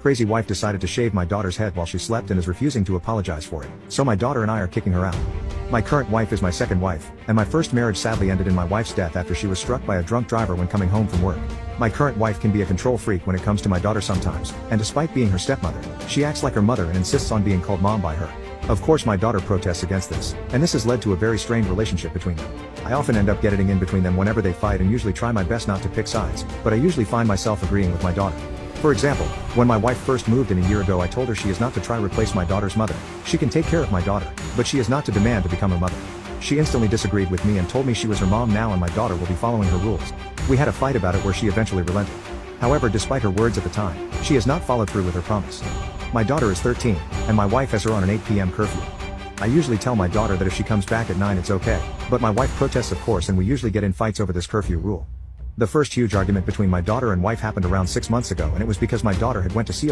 Crazy wife decided to shave my daughter's head while she slept and is refusing to apologize for it, so my daughter and I are kicking her out. My current wife is my second wife, and my first marriage sadly ended in my wife's death after she was struck by a drunk driver when coming home from work. My current wife can be a control freak when it comes to my daughter sometimes, and despite being her stepmother, she acts like her mother and insists on being called mom by her. Of course my daughter protests against this, and this has led to a very strained relationship between them. I often end up getting in between them whenever they fight and usually try my best not to pick sides, but I usually find myself agreeing with my daughter. For example, when my wife first moved in a year ago I told her she is not to try to replace my daughter's mother. She can take care of my daughter, but she is not to demand to become her mother. She instantly disagreed with me and told me she was her mom now and my daughter will be following her rules. We had a fight about it where she eventually relented. However, despite her words at the time, she has not followed through with her promise. My daughter is 13, and my wife has her on an 8 p.m. curfew. I usually tell my daughter that if she comes back at 9 it's okay, but my wife protests of course and we usually get in fights over this curfew rule. The first huge argument between my daughter and wife happened around 6 months ago and it was because my daughter had went to see